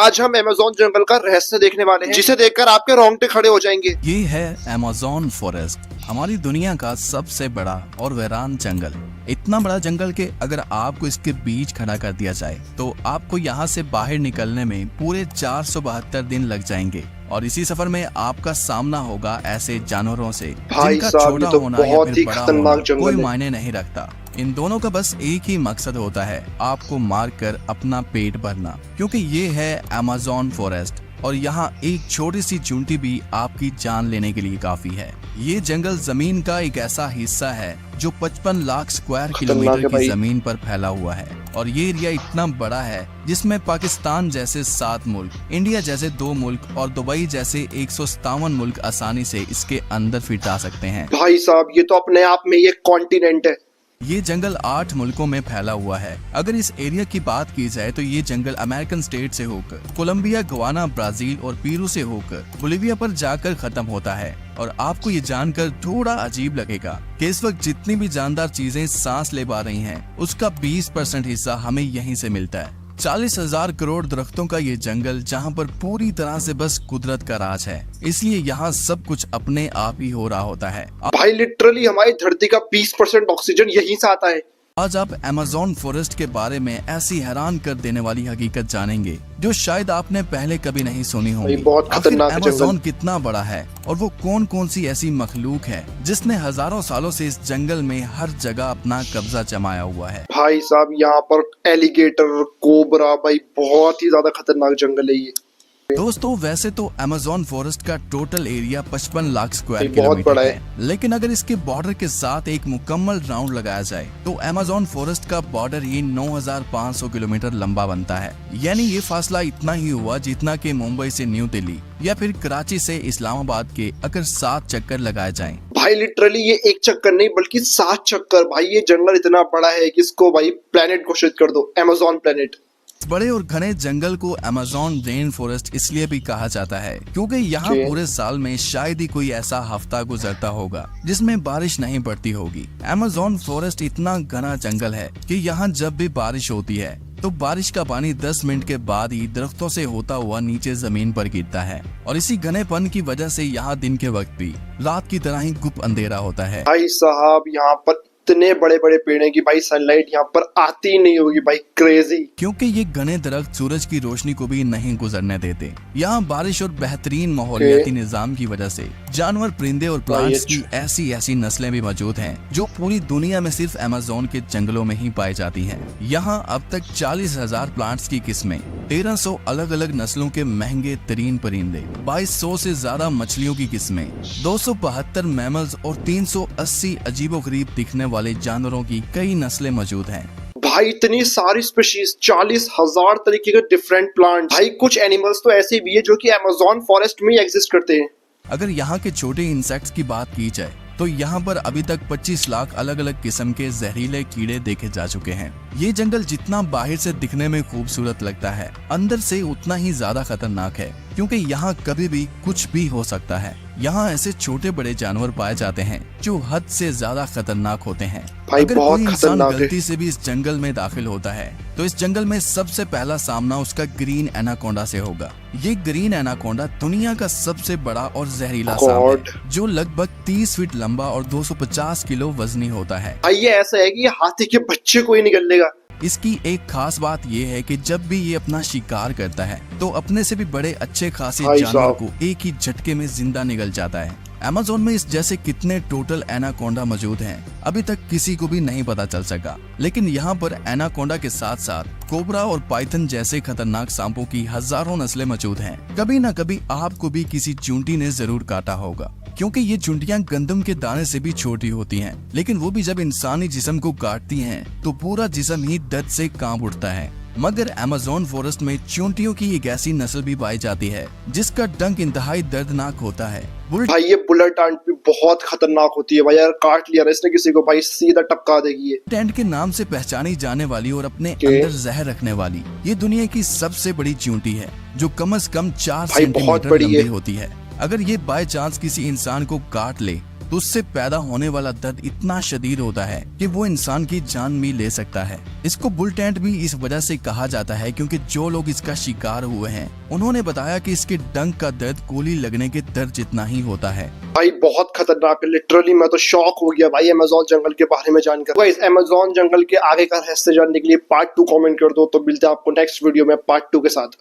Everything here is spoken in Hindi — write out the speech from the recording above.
आज हम अमेज़न जंगल का रहस्य देखने वाले हैं, जिसे देखकर आपके रोंगटे खड़े हो जाएंगे। ये है अमेज़न फॉरेस्ट, हमारी दुनिया का सबसे बड़ा और वीरान जंगल। इतना बड़ा जंगल कि अगर आपको इसके बीच खड़ा कर दिया जाए तो आपको यहाँ से बाहर निकलने में पूरे 472 दिन लग जाएंगे। और इसी सफर में आपका सामना होगा ऐसे जानवरों से जिनका छोटा होना या फिर बड़ा होना कोई मायने नहीं रखता। इन दोनों का बस एक ही मकसद होता है, आपको मारकर अपना पेट भरना, क्योंकि ये है अमेज़न फॉरेस्ट और यहाँ एक छोटी सी चूंटी भी आपकी जान लेने के लिए काफी है। ये जंगल जमीन का एक ऐसा हिस्सा है जो 55 लाख स्क्वायर किलोमीटर की जमीन पर फैला हुआ है और ये एरिया इतना बड़ा है जिसमें पाकिस्तान जैसे 7 मुल्क, इंडिया जैसे 2 मुल्क और दुबई जैसे 157 मुल्क आसानी से इसके अंदर फिट आ सकते हैं। भाई साहब, ये तो अपने आप में ये कॉन्टिनेंट है। ये जंगल 8 मुल्कों में फैला हुआ है। अगर इस एरिया की बात की जाए तो ये जंगल अमेरिकन स्टेट से होकर कोलंबिया, गवाना, ब्राजील और पेरू से होकर बोलिविया पर जाकर खत्म होता है। और आपको ये जानकर थोड़ा अजीब लगेगा कि इस वक्त जितनी भी जानदार चीजें सांस ले पा रही हैं, उसका 20% हिस्सा हमें यहीं से मिलता है। 40,000 करोड़ दरख्तों का ये जंगल जहाँ पर पूरी तरह से बस कुदरत का राज है, इसलिए यहाँ सब कुछ अपने आप ही हो रहा होता है। भाई लिटरली हमारी धरती का 20% ऑक्सीजन यहीं से आता है। आज आप अमेज़न फॉरेस्ट के बारे में ऐसी हैरान कर देने वाली हकीकत जानेंगे जो शायद आपने पहले कभी नहीं सुनी होगी। बहुत खतरनाक अमेज़न कितना बड़ा है और वो कौन कौन सी ऐसी मखलूक है जिसने हजारों सालों से इस जंगल में हर जगह अपना कब्जा जमाया हुआ है। भाई साहब, यहाँ पर एलिगेटर, कोबरा, भाई बहुत ही ज्यादा खतरनाक जंगल है ये। दोस्तों, वैसे तो अमेज़न फॉरेस्ट का total area 55 lakh square kilometre है, लेकिन अगर इसके बॉर्डर के साथ एक मुकम्मल राउंड लगाया जाए तो अमेज़न फॉरेस्ट का बॉर्डर ही 9,500 किलोमीटर लंबा बनता है। यानी ये फासला इतना ही हुआ जितना कि मुंबई से न्यू दिल्ली या फिर कराची से इस्लामाबाद के अगर 7 चक्कर लगाए जाएं। भाई लिटरली ये एक चक्कर नहीं बल्कि 7 चक्कर। भाई ये जंगल इतना बड़ा है कि इसको भाई प्लेनेट घोषित कर दो, अमेज़न प्लेनेट। बड़े और घने जंगल को अमेज़न रेन फॉरेस्ट इसलिए भी कहा जाता है क्योंकि यहाँ पूरे साल में शायद ही कोई ऐसा हफ्ता गुजरता होगा जिसमें बारिश नहीं पड़ती होगी। अमेज़न फॉरेस्ट इतना घना जंगल है कि यहाँ जब भी बारिश होती है तो बारिश का पानी 10 मिनट के बाद ही दरख्तों से होता हुआ नीचे जमीन पर गिरता है और इसी घनेपन की वजह से यहाँ दिन के वक्त भी रात की तरह ही गुप अंधेरा होता है। भाई साहब, यहाँ पर इतने बड़े बड़े पेड़ हैं कि भाई सनलाइट यहाँ पर आती ही नहीं होगी। भाई क्रेजी, क्योंकि ये घने दरख्त सूरज की रोशनी को भी नहीं गुजरने देते। यहाँ बारिश और बेहतरीन माहौलियाती निजाम की वजह से जानवर, परिंदे और प्लांट्स की ऐसी नस्लें भी मौजूद हैं जो पूरी दुनिया में सिर्फ अमेज़न के जंगलों में ही पाई जाती हैं। यहाँ अब तक 40,000 प्लांट्स की किस्में, 1300 अलग अलग नस्लों के महंगे तरीन परिंदे, 2200 से ज्यादा मछलियों की किस्में, 272 मैमल्स और 380 अजीबोगरीब दिखने वाले जानवरों की कई नस्लें मौजूद हैं। भाई इतनी सारी स्पीशीज, 40,000 तरीके के डिफरेंट प्लांट। भाई कुछ एनिमल्स तो ऐसे भी है जो कि अमेज़न फॉरेस्ट में एग्जिस्ट करते हैं। अगर यहाँ के छोटे इंसेक्ट्स की बात की जाए तो यहाँ पर अभी तक 25 लाख अलग अलग किस्म के जहरीले कीड़े देखे जा चुके हैं। ये जंगल जितना बाहर से दिखने में खूबसूरत लगता है, अंदर से उतना ही ज्यादा खतरनाक है क्योंकि यहाँ कभी भी कुछ भी हो सकता है। यहाँ ऐसे छोटे बड़े जानवर पाए जाते हैं जो हद से ज्यादा खतरनाक होते हैं। अगर कोई इंसान गलती से भी इस जंगल में दाखिल होता है तो इस जंगल में सबसे पहला सामना उसका ग्रीन एनाकोंडा से होगा। ये ग्रीन एनाकोंडा दुनिया का सबसे बड़ा और जहरीला सांप है जो लगभग 30 फीट लंबा और 250 किलो वजनी होता है। ये ऐसा है कि ये हाथी के बच्चे को ही निकल लेगा। इसकी एक खास बात ये है कि जब भी ये अपना शिकार करता है तो अपने से भी बड़े अच्छे खासे जानवर को एक ही झटके में जिंदा निगल जाता है। अमेज़न में इस जैसे कितने टोटल एनाकोंडा मौजूद हैं अभी तक किसी को भी नहीं पता चल सका, लेकिन यहाँ पर एनाकोंडा के साथ साथ कोबरा और पाइथन जैसे खतरनाक सांपों की हजारों नस्लें मौजूद हैं। कभी न कभी आपको भी किसी चूंटी ने जरूर काटा होगा क्योंकि ये चुंटियां गंदम के दाने से भी छोटी होती हैं, लेकिन वो भी जब इंसानी जिस्म को काटती हैं तो पूरा जिस्म ही दर्द से कांप उठता है। मगर अमेज़न फॉरेस्ट में चूंटियों की एक ऐसी नस्ल भी पाई जाती है जिसका डंक इंतहाई दर्दनाक होता है। भाई ये बुलेट एंट भी बहुत खतरनाक होती है। भाई यार काट लिया इसने किसी को, भाई सीधा टपका देगी। ये टेंट के नाम से पहचानी जाने वाली और अपने अंदर जहर रखने वाली ये दुनिया की सबसे बड़ी चूंटी है जो कम से कम 4 सेंटीमीटर लंबी होती है। अगर ये बाय चांस किसी इंसान को काट ले तो उससे पैदा होने वाला दर्द इतना शदीद होता है कि वो इंसान की जान भी ले सकता है। इसको बुल एंट भी इस वजह से कहा जाता है क्योंकि जो लोग इसका शिकार हुए हैं उन्होंने बताया कि इसके डंक का दर्द गोली लगने के दर्द जितना ही होता है। भाई बहुत खतरनाक है, लिटरली मैं तो शॉक हो गया भाई अमेज़न जंगल के बारे में जानकर। गाइस अमेज़न जंगल के आगे का रहस्य जानने के लिए पार्ट 2 कमेंट कर दो, तो मिलते हैं आपको नेक्स्ट वीडियो में पार्ट 2 के साथ।